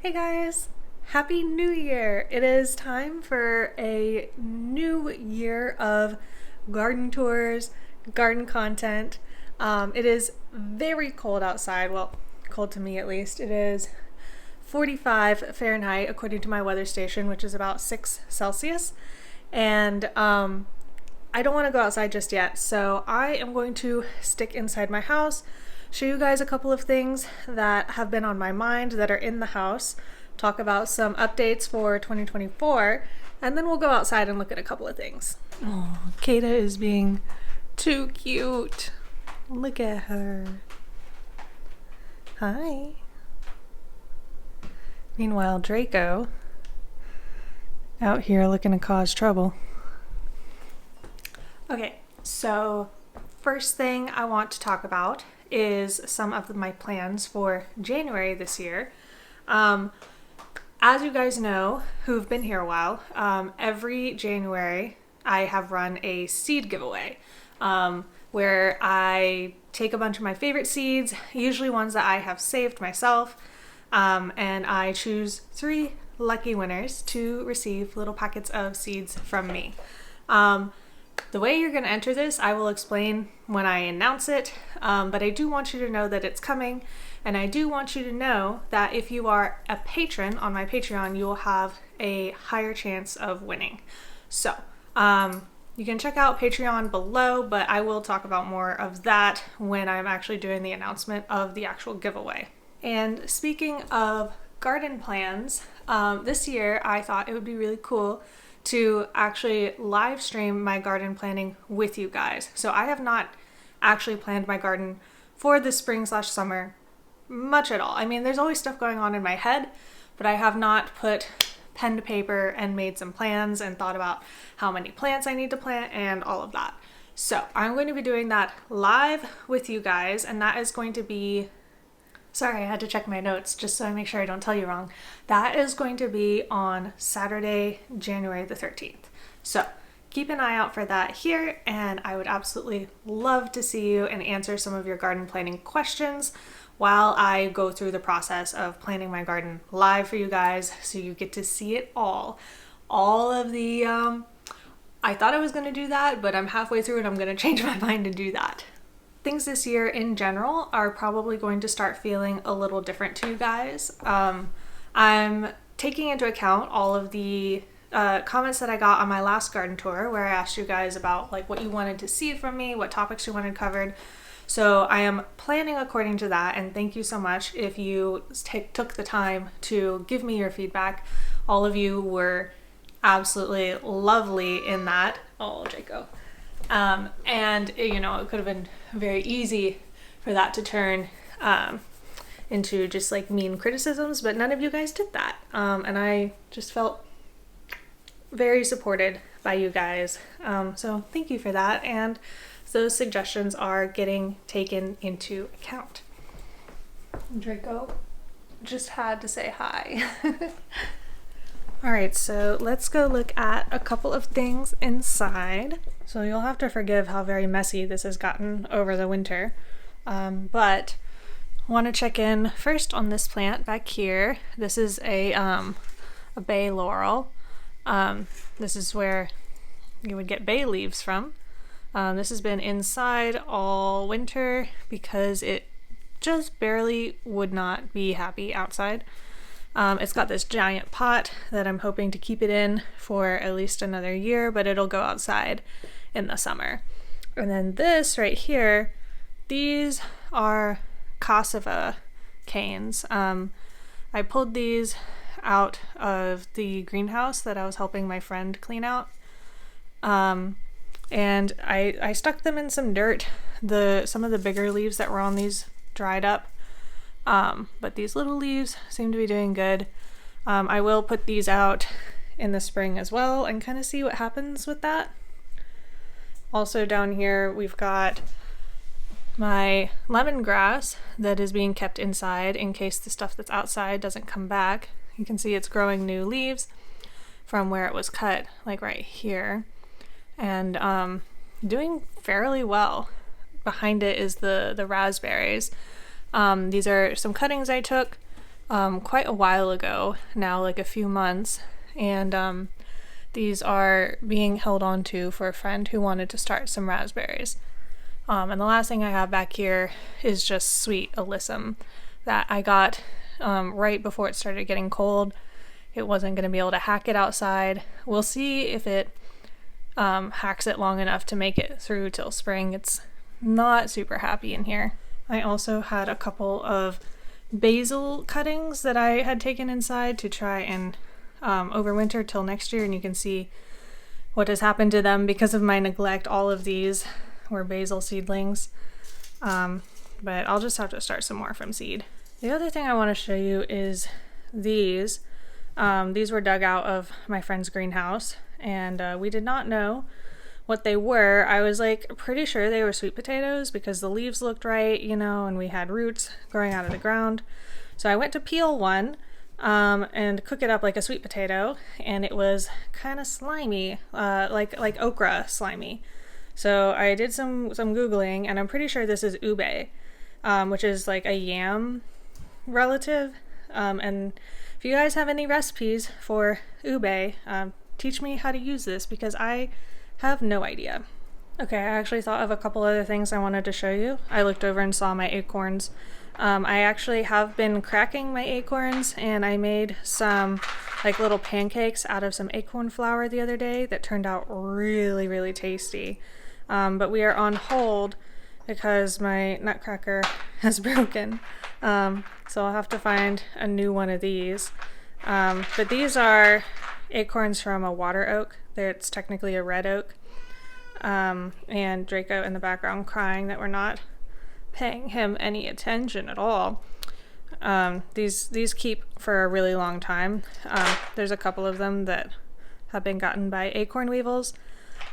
Hey guys, Happy New Year! It is time for a new year of garden tours, garden content. It is very cold outside, well, cold to me at least. It is 45 Fahrenheit according to my weather station, which is about 6 Celsius. And I don't want to go outside just yet, so I am going to stick inside my house, show you guys a couple of things that have been on my mind that are in the house, talk about some updates for 2024, and then we'll go outside and look at a couple of things. Oh, Kata is being too cute. Look at her. Hi. Meanwhile, Draco out here looking to cause trouble. Okay, so first thing I want to talk about is some of my plans for January this year. As you guys know, who've been here a while, every January I have run a seed giveaway where I take a bunch of my favorite seeds, usually ones that I have saved myself, and I choose 3 lucky winners to receive little packets of seeds from me. The way you're going to enter this, I will explain when I announce it, but I do want you to know that it's coming, and I do want you to know that if you are a patron on my Patreon, you will have a higher chance of winning. So, you can check out Patreon below, but I will talk about more of that when I'm actually doing the announcement of the actual giveaway. And speaking of garden plans, this year I thought it would be really cool to actually live stream my garden planning with you guys. So I have not actually planned my garden for the spring/summer much at all. I mean, there's always stuff going on in my head, but I have not put pen to paper and made some plans and thought about how many plants I need to plant and all of that. So I'm going to be doing that live with you guys, and that is going to be, sorry, I had to check my notes just so I make sure I don't tell you wrong. That is going to be on Saturday, January the 13th. So keep an eye out for that here, and I would absolutely love to see you and answer some of your garden planning questions while I go through the process of planning my garden live for you guys, so you get to see it all. All of the, I thought I was going to do that, but I'm halfway through and I'm going to change my mind to do that. Things this year in general are probably going to start feeling a little different to you guys. I'm taking into account all of the comments that I got on my last garden tour, where I asked you guys about like what you wanted to see from me, what topics you wanted covered. So I am planning according to that, and thank you so much if you took the time to give me your feedback. All of you were absolutely lovely in that. Oh, Draco. And you know, it could have been very easy for that to turn into just like mean criticisms, but none of you guys did that. And I just felt very supported by you guys. So thank you for that. And those suggestions are getting taken into account. Draco just had to say hi. All right, so let's go look at a couple of things inside. So you'll have to forgive how very messy this has gotten over the winter. But I want to check in first on this plant back here. This is a bay laurel. This is where you would get bay leaves from. This has been inside all winter because it just barely would not be happy outside. It's got this giant pot that I'm hoping to keep it in for at least another year, but it'll go outside in the summer. And then this right here, these are Cassava canes. I pulled these out of the greenhouse that I was helping my friend clean out. And I stuck them in some dirt. Some of the bigger leaves that were on these dried up. But these little leaves seem to be doing good. I will put these out in the spring as well and kind of see what happens with that. Also down here we've got my lemongrass that is being kept inside in case the stuff that's outside doesn't come back. You can see it's growing new leaves from where it was cut, like right here. And doing fairly well. Behind it is the raspberries. These are some cuttings I took quite a while ago now, like a few months, and these are being held on to for a friend who wanted to start some raspberries. And the last thing I have back here is just sweet alyssum that I got right before it started getting cold. It wasn't going to be able to hack it outside. We'll see if it hacks it long enough to make it through till spring. It's not super happy in here. I also had a couple of basil cuttings that I had taken inside to try and overwinter till next year, and you can see what has happened to them because of my neglect. All of these were basil seedlings, but I'll just have to start some more from seed. The other thing I want to show you is these. These were dug out of my friend's greenhouse, and we did not know what they were. I was like pretty sure they were sweet potatoes because the leaves looked right, you know, and we had roots growing out of the ground. So I went to peel one and cook it up like a sweet potato, and it was kind of slimy, like okra slimy. So I did some Googling, and I'm pretty sure this is ube, which is like a yam relative. And if you guys have any recipes for ube, teach me how to use this because I have no idea. Okay, I actually thought of a couple other things I wanted to show you. I looked over and saw my acorns. I actually have been cracking my acorns, and I made some like little pancakes out of some acorn flour the other day that turned out really, really tasty. But we are on hold because my nutcracker has broken. So I'll have to find a new one of these. But these are acorns from a water oak. It's technically a red oak. And Draco in the background crying that we're not paying him any attention at all. These keep for a really long time. There's a couple of them that have been gotten by acorn weevils,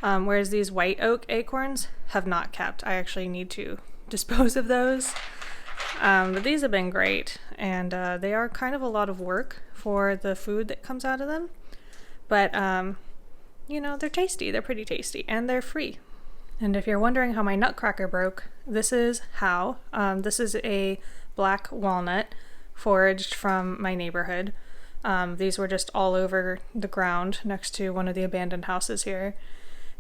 whereas these white oak acorns have not kept. I actually need to dispose of those. But these have been great, and they are kind of a lot of work for the food that comes out of them. But, you know, they're tasty. They're pretty tasty, and they're free. And if you're wondering how my nutcracker broke, this is how. This is a black walnut foraged from my neighborhood. These were just all over the ground next to one of the abandoned houses here.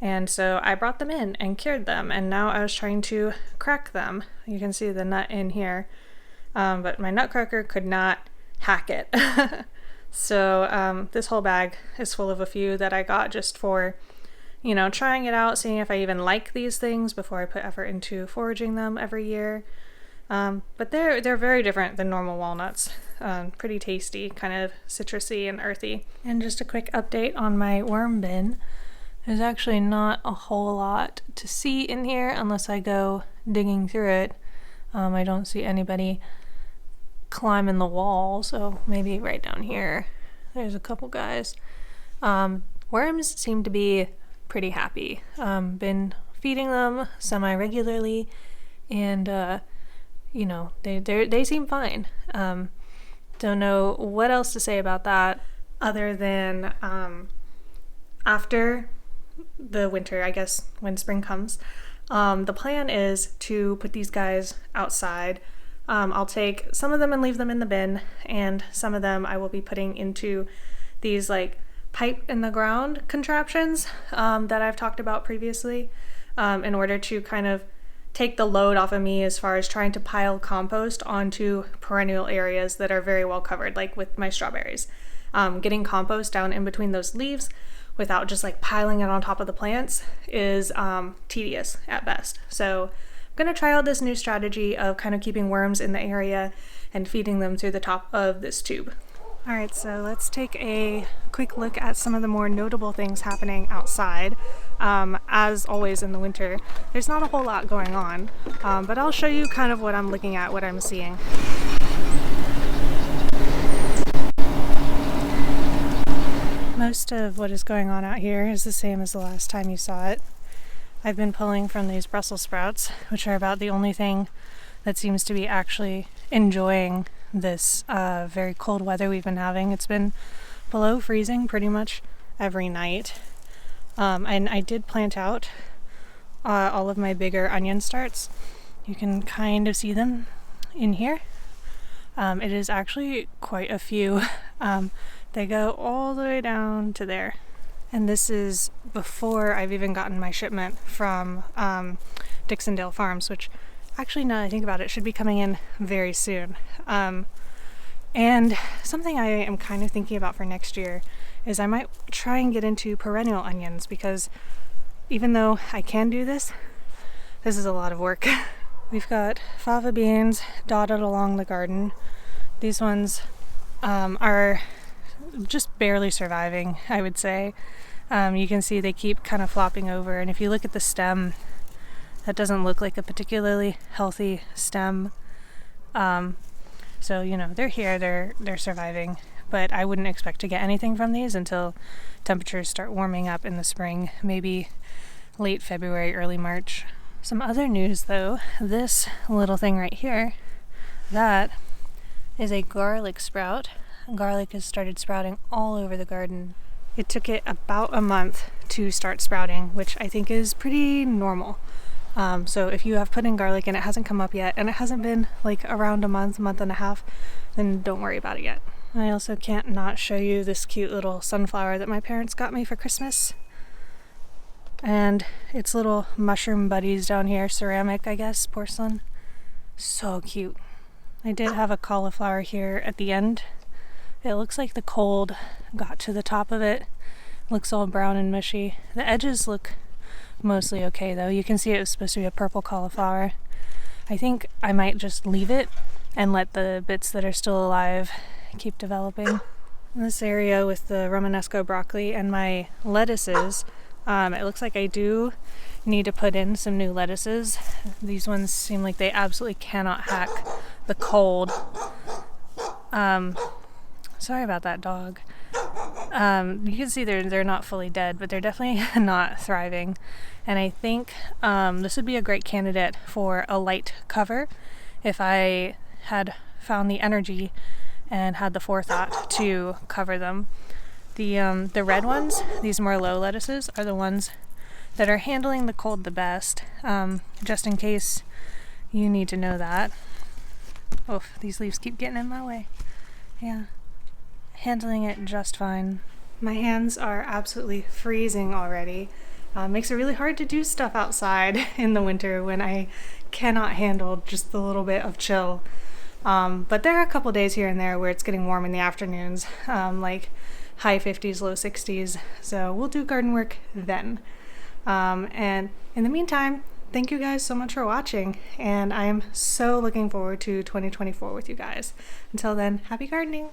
And so I brought them in and cured them, and now I was trying to crack them. You can see the nut in here, but my nutcracker could not hack it. So this whole bag is full of a few that I got just for, you know, trying it out, seeing if I even like these things before I put effort into foraging them every year. But they're very different than normal walnuts. Pretty tasty, kind of citrusy and earthy. And just a quick update on my worm bin. There's actually not a whole lot to see in here unless I go digging through it. I don't see anybody climbing the wall, so maybe right down here there's a couple guys. Worms seem to be pretty happy. Been feeding them semi-regularly, and you know, they seem fine. Don't know what else to say about that other than after the winter, I guess, when spring comes, the plan is to put these guys outside. I'll take some of them and leave them in the bin, and some of them I will be putting into these like pipe in the ground contraptions that I've talked about previously, in order to kind of take the load off of me as far as trying to pile compost onto perennial areas that are very well covered, like with my strawberries. Getting compost down in between those leaves without just like piling it on top of the plants is tedious at best. So I'm gonna try out this new strategy of kind of keeping worms in the area and feeding them through the top of this tube. All right, so let's take a quick look at some of the more notable things happening outside. As always in the winter, there's not a whole lot going on, but I'll show you kind of what I'm looking at, what I'm seeing. Most of what is going on out here is the same as the last time you saw it. I've been pulling from these Brussels sprouts, which are about the only thing that seems to be actually enjoying this very cold weather we've been having. It's been below freezing pretty much every night. And I did plant out all of my bigger onion starts. You can kind of see them in here. It is actually quite a few. They go all the way down to there. And this is before I've even gotten my shipment from Dixondale Farms, which actually, now that I think about it, should be coming in very soon. And something I am kind of thinking about for next year is I might try and get into perennial onions, because even though I can do this, this is a lot of work. We've got fava beans dotted along the garden. These ones are just barely surviving, I would say. You can see they keep kind of flopping over, and if you look at the stem, that doesn't look like a particularly healthy stem. So, you know, they're here, they're surviving, but I wouldn't expect to get anything from these until temperatures start warming up in the spring, maybe late February, early March. Some other news though, this little thing right here, that is a garlic sprout. Garlic has started sprouting all over the garden. It took it about a month to start sprouting, which I think is pretty normal. So if you have put in garlic and it hasn't come up yet, and it hasn't been like around a month and a half, then don't worry about it yet. I also can't not show you this cute little sunflower that my parents got me for Christmas. And its little mushroom buddies down here, ceramic, I guess, porcelain. So cute. I did have a cauliflower here at the end. It looks like the cold got to the top of it. Looks all brown and mushy. The edges look mostly okay though. You can see it was supposed to be a purple cauliflower. I think I might just leave it and let the bits that are still alive keep developing. In this area with the Romanesco broccoli and my lettuces, it looks like I do need to put in some new lettuces. These ones seem like they absolutely cannot hack the cold. Sorry about that dog. You can see they're not fully dead, but they're definitely not thriving. And I think this would be a great candidate for a light cover if I had found the energy and had the forethought to cover them. The red ones, these Merlot lettuces, are the ones that are handling the cold the best, just in case you need to know that. Oh, these leaves keep getting in my way. Yeah, handling it just fine. My hands are absolutely freezing already. Makes it really hard to do stuff outside in the winter when I cannot handle just a little bit of chill. But there are a couple days here and there where it's getting warm in the afternoons, like high 50s, low 60s. So we'll do garden work then. And in the meantime, thank you guys so much for watching, and I am so looking forward to 2024 with you guys. Until then, happy gardening!